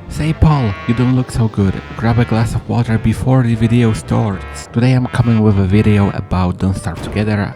Say Paul, you don't look so good. Grab a glass of water before the video starts. Today I'm coming with a video about Don't Starve Together,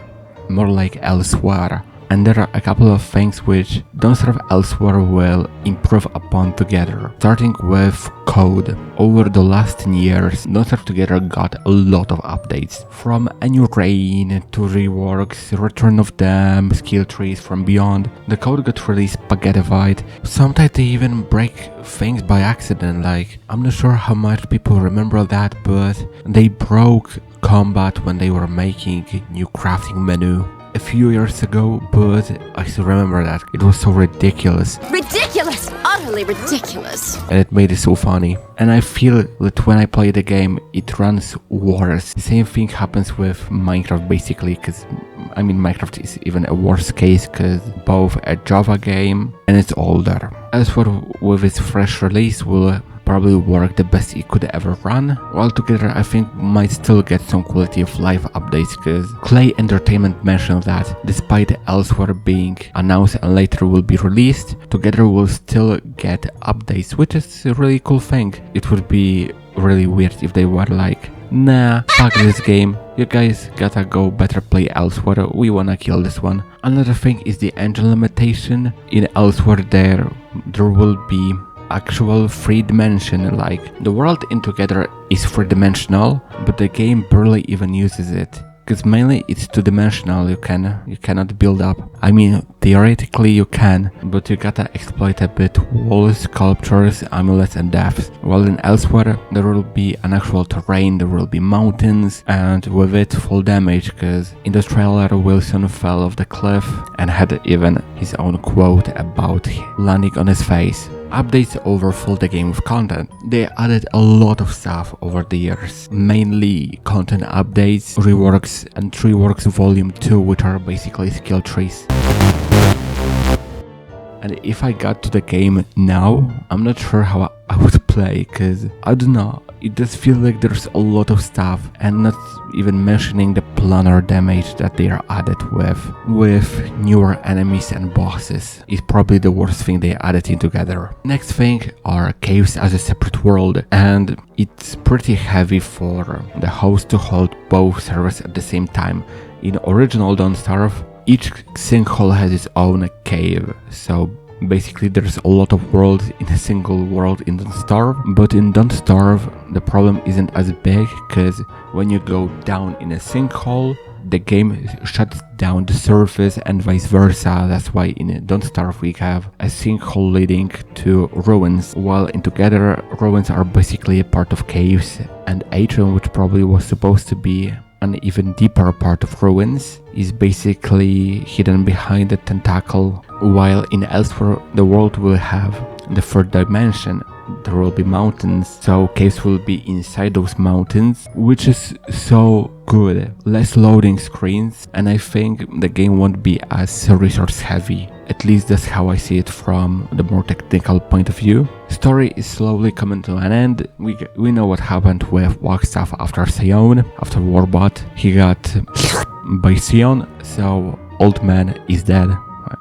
more like Elsewhere. And there are a couple of things which Don't Starve Elsewhere will improve upon together. Starting with code. Over the last 10 years, Don't Starve Together got a lot of updates. From a new rain to reworks, return of them, skill trees from beyond. The code got really spaghettified. Sometimes they even break things by accident, like, I'm not sure how much people remember that, but they broke combat when they were making a new crafting menu a few years ago, but I still remember that. It was so ridiculous. Ridiculous! Utterly ridiculous! And it made it so funny. And I feel that when I play the game, it runs worse. The same thing happens with Minecraft basically, because I mean Minecraft is even a worse case because both a Java game and it's older. Elsewhere with its fresh release will probably work the best it could ever run. Altogether, I think might still get some quality of life updates, because Clay Entertainment mentioned that despite Elsewhere being announced and later will be released, Together will still get updates, which is a really cool thing. It would be really weird if they were like, nah, fuck this game, you guys gotta go better play Elsewhere, we wanna kill this one. Another thing is the engine limitation. In Elsewhere there will be actual 3 dimension, like the world in Together is 3-dimensional, but the game barely even uses it, because mainly it's 2-dimensional. You cannot build up. I mean, theoretically you can, but you gotta exploit a bit walls, sculptures, amulets and depths. While in Elsewhere there will be an actual terrain, there will be mountains, and with it full damage, because in the trailer Wilson fell off the cliff and had even his own quote about landing on his face. Updates overfill the game with content. They added a lot of stuff over the years, mainly content updates, reworks and Treeworks Volume 2, which are basically skill trees. And if I got to the game now, I'm not sure how I would play, because I don't know, it does feel like there's a lot of stuff, and not even mentioning the planar damage that they are added with newer enemies and bosses is probably the worst thing they added in Together. Next thing are caves as a separate world, and it's pretty heavy for the host to hold both servers at the same time. In original Don't Starve, each sinkhole has its own cave, so basically there's a lot of worlds in a single world in Don't Starve, but in Don't Starve the problem isn't as big, because when you go down in a sinkhole, the game shuts down the surface and vice versa. That's why in Don't Starve we have a sinkhole leading to ruins, while in Together ruins are basically a part of caves, and Atrium, which probably was supposed to be an even deeper part of ruins, is basically hidden behind the tentacle, while in Elsewhere the world will have the 3rd dimension. There will be mountains, so caves will be inside those mountains, which is so good. Less loading screens, and I think the game won't be as resource heavy. At least that's how I see it from the more technical point of view. Story is slowly coming to an end. We know what happened with Wagstaff after Sion, after Warbot. He got by Sion, so Old Man is dead.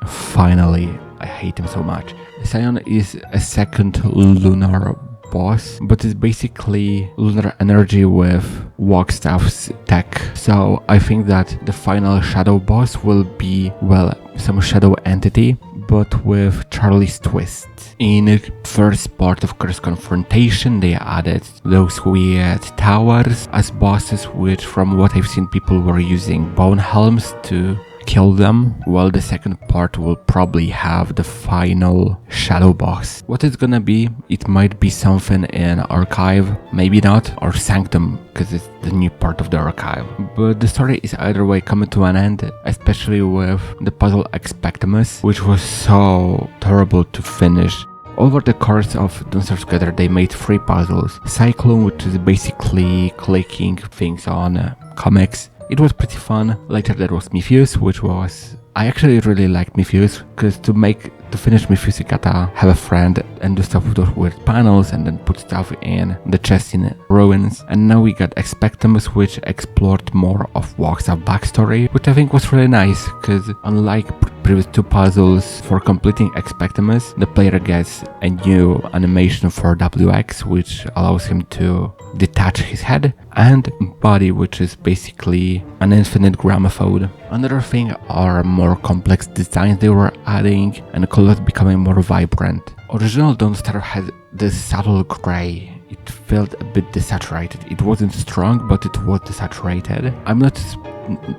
Finally, I hate him so much. Sion is a second lunar boss, but it's basically lunar energy with Wagstaff's tech. So I think that the final shadow boss will be, well, some shadow entity, but with Charlie's twist. In the first part of Curse Confrontation, they added those weird towers as bosses, which from what I've seen people were using bone helms to kill them, while the second part will probably have the final shadow boss. What it's gonna be, it might be something in Archive, maybe not, or Sanctum, because it's the new part of the Archive. But the story is either way coming to an end, especially with the puzzle Expectimus, which was so terrible to finish. Over the course of Don't Starve Together, they made 3 puzzles. Cyclone, which is basically clicking things on comics. It was pretty fun. Later there was Mifuse, which was... I actually really liked Mifuse, because to make to finish Mythos, you gotta have a friend and do stuff with those weird panels and then put stuff in the chest in ruins. And now we got Expectamus, which explored more of Walkstaff backstory, which I think was really nice, because unlike previous two puzzles, for completing Expectamus, the player gets a new animation for WX, which allows him to detach his head, and body, which is basically an infinite gramophone. Another thing are more complex designs they were adding and colors becoming more vibrant. Original Don't Starve had this subtle grey. It felt a bit desaturated. It wasn't strong, but it was desaturated. I'm not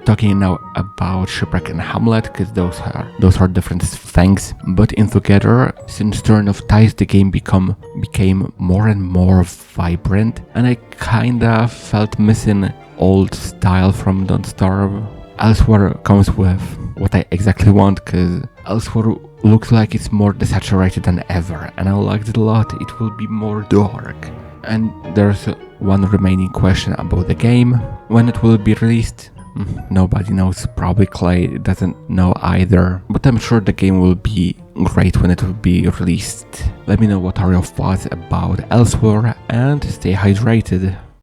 talking now about Shipwreck and Hamlet, because those are different things, but in together, since Turn of Tides, the game became more and more vibrant, and I kinda felt missing old style from Don't Starve. Elsewhere comes with what I exactly want, because Elsewhere looks like it's more desaturated than ever, and I liked it a lot. It will be more dark. And there's one remaining question about the game. When it will be released? Nobody knows. Probably Clay doesn't know either, but I'm sure the game will be great when it will be released. Let me know what are your thoughts about Elsewhere, and stay hydrated.